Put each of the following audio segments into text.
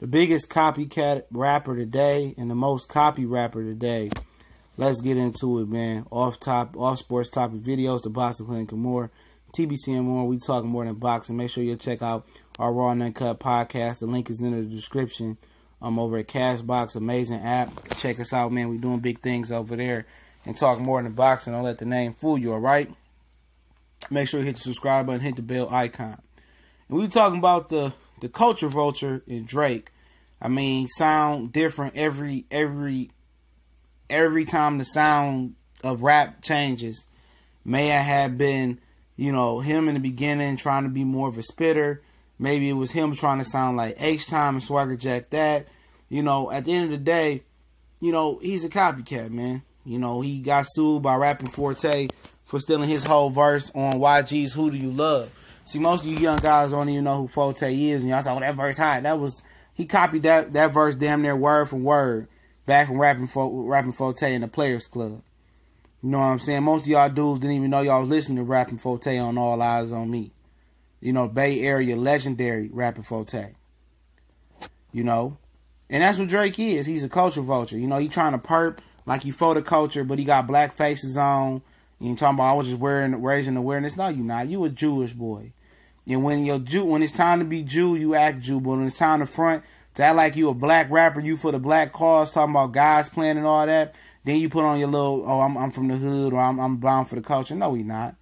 biggest copycat rapper today and the most copy rapper today. Let's get into it, man. Off sports topic videos, the Boxing Clinic and more. TBC and more. We talking more than boxing. Make sure you check out our Raw and Uncut podcast. The link is in the description. Over at Cashbox, amazing app. Check us out, man. We doing big things over there and talk more than boxing. Don't let the name fool you, all right? Make sure you hit the subscribe button, hit the bell icon. And we talking about the culture vulture and Drake. I mean, sound different every time the sound of rap changes. May I have been, him in the beginning trying to be more of a spitter. Maybe it was him trying to sound like H-Time and Swagger Jack that. At the end of the day, he's a copycat, man. He got sued by Rapping Forte for stealing his whole verse on YG's Who Do You Love. See, most of you young guys don't even know who Forte is, and y'all say, that verse hot. He copied that verse damn near word for word back from Rapping Forte in the Players Club. You know what I'm saying? Most of y'all dudes didn't even know y'all was listening to Rapping Forte on All Eyes on Me. Bay Area legendary Rapping Forte. And that's what Drake is. He's a culture vulture. He trying to perp like he for the culture, but he got black faces on. You talking about I was just raising awareness. No, you not. You a Jewish boy. And when it's time to be Jew, you act Jew. But when it's time to front, to act like you a black rapper, you for the black cause, talking about God's plan and all that, then you put on your little, I'm from the hood, or I'm bound for the culture. No, he not.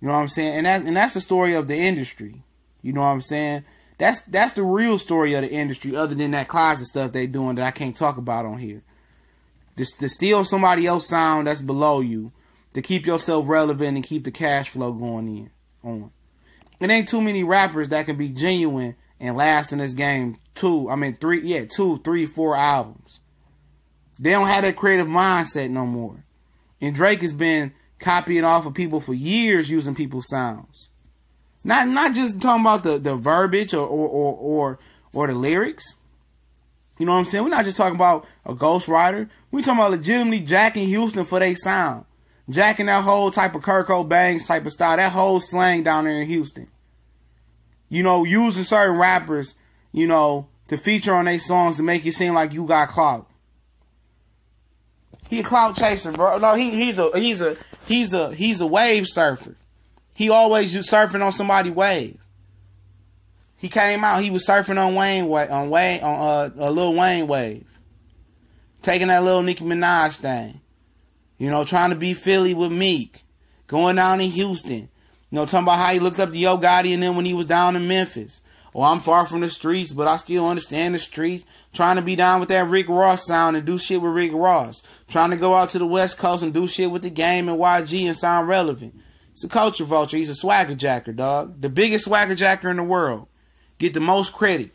You know what I'm saying? And that's the story of the industry. You know what I'm saying? That's the real story of the industry, other than that closet stuff they doing that I can't talk about on here. To steal somebody else's sound that's below you, to keep yourself relevant and keep the cash flow going on. It ain't too many rappers that can be genuine and last in this game 2, 3, 4 albums. They don't have that creative mindset no more. And Drake has been copying off of people for years using people's sounds. Not just talking about the verbiage or the lyrics. You know what I'm saying? We're not just talking about a ghostwriter. We're talking about legitimately jacking Houston for their sound. Jacking that whole type of Kurt Cobain's type of style, that whole slang down there in Houston. Using certain rappers, to feature on their songs to make it seem like you got clout. He a clout chaser, bro. No, he's a wave surfer. He always surfing on somebody's wave. He came out, he was surfing on a Lil Wayne wave. Taking that little Nicki Minaj thing. Trying to be Philly with Meek. Going down in Houston. Talking about how he looked up to Yo Gotti and then when he was down in Memphis. I'm far from the streets, but I still understand the streets. Trying to be down with that Rick Ross sound and do shit with Rick Ross. Trying to go out to the West Coast and do shit with the game and YG and sound relevant. He's a culture vulture. He's a swagger jacker, dog. The biggest swagger jacker in the world. Get the most credit.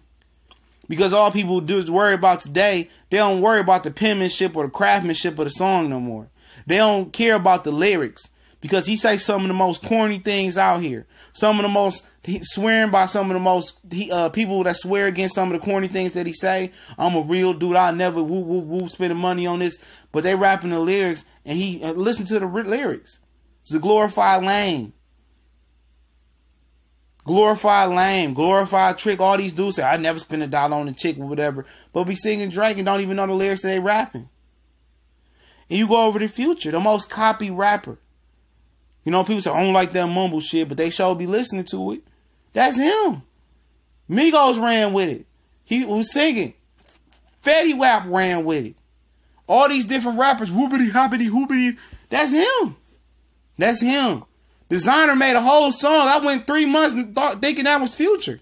Because all people do is worry about today, they don't worry about the penmanship or the craftsmanship of the song no more. They don't care about the lyrics. Because he say some of the most corny things out here. Some of the most, swearing by some of the most, people that swear against some of the corny things that he say. I'm a real dude. I'll never spending money on this. But they rapping the lyrics and he listen to the lyrics. It's a glorified lame. Glorified trick. All these dudes say, I never spend $1 on a chick or whatever. But be singing Drake and don't even know the lyrics that they rapping. And you go over to Future, the most copied rapper. People say, I don't like that mumble shit, but they sure be listening to it. That's him. Migos ran with it. He was singing. Fetty Wap ran with it. All these different rappers, whoopity hoppity hoopity. That's him. Designer made a whole song. I went 3 months thinking that was Future.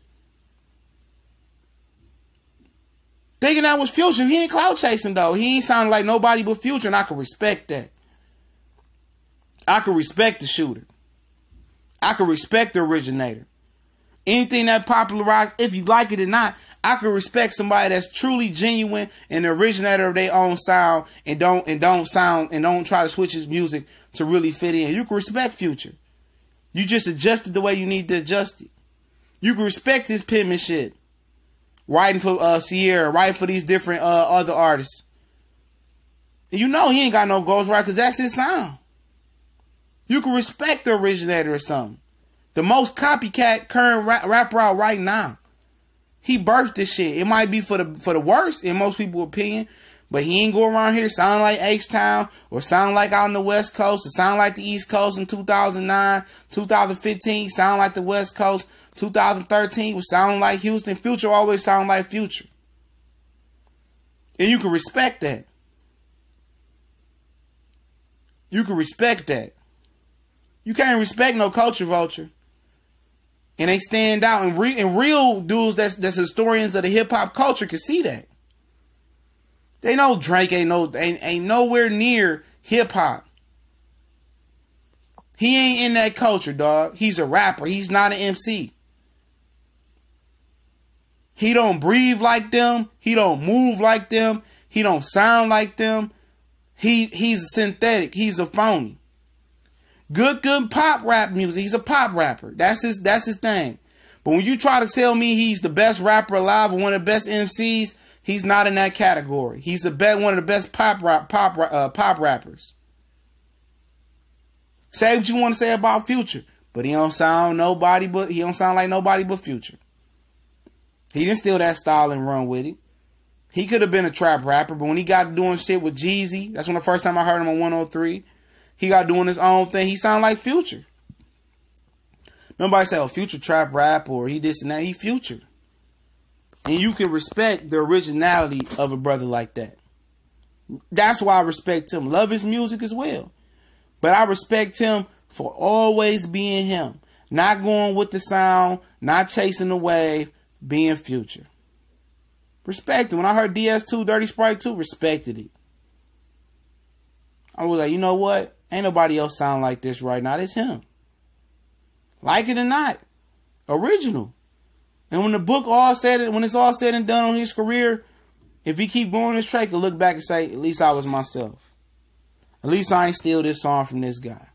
He ain't clout chasing though. He ain't sounding like nobody but Future, and I can respect that. I can respect the shooter. I can respect the originator. Anything that popularized, if you like it or not, I can respect somebody that's truly genuine and the originator of their own sound and don't try to switch his music to really fit in. You can respect Future. You just adjust it the way you need to adjust it. You can respect his penmanship. Writing for Sierra, writing for these different other artists. And he ain't got no ghostwriter because that's his sound. You can respect the originator or something. The most copycat current rapper out right now. He birthed this shit. It might be for the worst in most people's opinion, but he ain't go around here sounding like H-Town or sounding like out on the West Coast or sound like the East Coast in 2009, 2015, sound like the West Coast. 2013 was sounding like Houston. Future always sound like Future. And you can respect that. You can respect that. You can't respect no culture vulture. And they stand out. And real dudes that's historians of the hip-hop culture can see that. They know Drake ain't nowhere near hip-hop. He ain't in that culture, dog. He's a rapper. He's not an MC. He don't breathe like them. He don't move like them. He don't sound like them. He's a synthetic. He's a phony. Good pop rap music. He's a pop rapper. That's his thing. But when you try to tell me he's the best rapper alive or one of the best MCs, he's not in that category. He's one of the best pop rappers. Say what you want to say about Future, but he don't sound like nobody but Future. He didn't steal that style and run with it. He could have been a trap rapper, but when he got doing shit with Jeezy, that's when the first time I heard him on 103. He got doing his own thing. He sounded like Future. Nobody say, oh, Future trap rap or he this and that. He Future. And you can respect the originality of a brother like that. That's why I respect him. Love his music as well. But I respect him for always being him. Not going with the sound, not chasing the wave, being Future. Respect it. When I heard DS2, Dirty Sprite 2, respected it. I was like, you know what? Ain't nobody else sound like this right now. It's him. Like it or not. Original. And when it's all said and done on his career, if he keep going this track, he'll look back and say, at least I was myself. At least I ain't steal this song from this guy.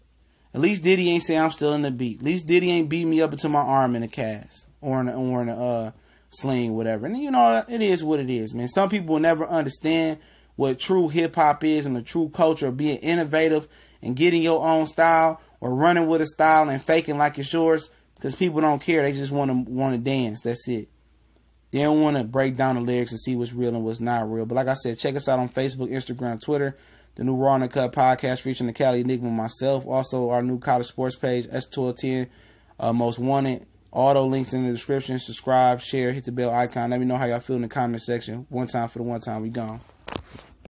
At least Diddy ain't say I'm still in the beat. At least Diddy ain't beat me up into my arm in a cast. Or in a sling, whatever. And you know, it is what it is, man. Some people will never understand what true hip-hop is and the true culture of being innovative and getting your own style or running with a style and faking like it's yours, because people don't care. They just want to dance. That's it. They don't want to break down the lyrics and see what's real and what's not real. But like I said, check us out on Facebook, Instagram, Twitter. The new Raw in the Cut podcast featuring the Cali Enigma, myself. Also, our new college sports page, S1210, Most Wanted. All those links in the description. Subscribe, share, hit the bell icon. Let me know how y'all feel in the comment section. One time for the one time. We gone.